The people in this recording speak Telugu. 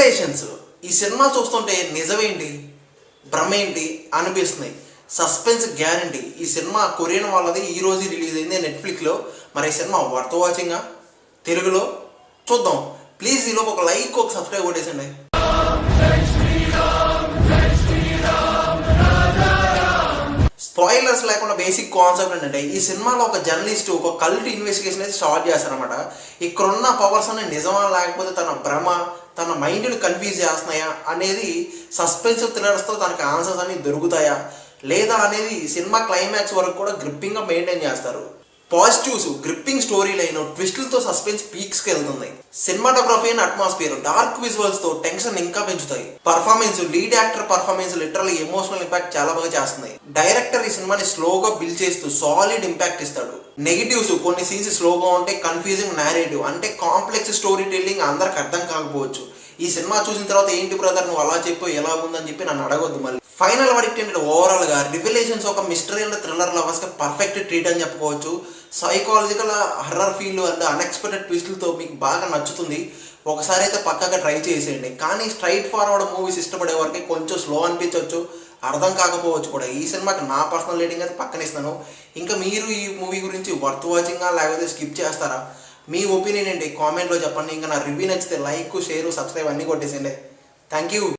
రివెలేషన్స్. ఈ సినిమా చూస్తుంటే నిజమేంటి భ్రమేంటి అనిపిస్తున్నాయి. Suspense guarantee. ఈ సినిమా కొరియన్ వాళ్ళది ఈ రోజు రిలీజ్ అయింది నెట్ఫ్లిక్స్లో. మరి ఈ సినిమా వర్త్ వాచింగా తెలుగులో చూద్దాం. ప్లీజ్ ఈలోపు ఒక లైక్ ఒక సబ్స్క్రైబ్ కొట్టేసండి. స్పాయిలర్స్ లేకుండా బేసిక్ కాన్సెప్ట్ ఏంటంటే, ఈ సినిమాలో ఒక జర్నలిస్ట్ ఒక కల్ట్ ఇన్వెస్టిగేషన్ అయితే స్టార్ట్ చేస్తారనమాట. ఇక్కడున్న పవర్స్ అనే నిజమా లేకపోతే తన భ్రమ, తన మైండ్ని కన్ఫ్యూజ్ చేస్తున్నాయా అనేది సస్పెన్స్ థ్రిల్లర్స్తో తనకి ఆన్సర్స్ అన్ని దొరుకుతాయా లేదా అనేది సినిమా క్లైమాక్స్ వరకు కూడా గ్రిప్పింగ్గా మెయింటైన్ చేస్తారు. పాజిటివ్స్ గ్రిప్పింగ్ స్టోరీ లైన్, ట్విస్టులతో సస్పెన్స్ పీక్స్కి వెళ్తుంది. సినిమాటోగ్రఫీ అండ్ అట్మాస్ఫియర్, డార్క్ విజువల్స్తో టెన్షన్ ఇంకా పెంచుతాయి. Performance, lead actor performance literally emotional impact చాలా బాగా చేస్తుంది. డైరెక్టర్ ఈ సినిమాని స్లోగా బిల్డ్ చేస్తూ సాలిడ్ ఇంపాక్ట్ ఇస్తాడు. నెగిటివ్స్, కొన్ని సీన్స్ స్లోగా ఉంటే కన్ఫ్యూజింగ్ నేరేటివ్, అంటే కాంప్లెక్స్ స్టోరీ టెల్లింగ్ అందరికి అర్థం కాకపోవచ్చు. ఈ సినిమా చూసిన తర్వాత ఏంటి బ్రదర్ నువ్వు అలా చెప్పు ఎలా ఉందని చెప్పి నన్ను అడగొద్దు. మళ్ళీ ఫైనల్ వర్డిక్ట్ ఏంటంటే, ఓవరాల్గా రివెలేషన్స్ ఒక మిస్టరీ అండ్ థ్రిల్లర్ లవర్స్కి పర్ఫెక్ట్ ట్రీట్ అని చెప్పుకోవచ్చు. Psychological horror feel and unexpected ట్విస్టులతో మీకు బాగా నచ్చుతుంది. ఒకసారి అయితే పక్కగా ట్రై చేసేయండి. కానీ స్ట్రైట్ ఫార్వర్డ్ మూవీస్ ఇష్టపడే వరకు కొంచెం స్లో అనిపించవచ్చు, అర్థం కాకపోవచ్చు కూడా. ఈ సినిమాకి నా పర్సనల్ రేటింగ్ అయితే పక్కన ఇస్తాను. ఇంకా మీరు ఈ మూవీ గురించి వర్త్ వాచింగా లేకపోతే స్కిప్ చేస్తారా? మీ ఒపీనియన్ ఏంటి కామెంట్లో చెప్పండి. ఇంకా నా రివ్యూ నచ్చితే లైక్, షేర్, సబ్స్క్రైబ్ అన్నీ కొట్టేసేయండి. Thank you.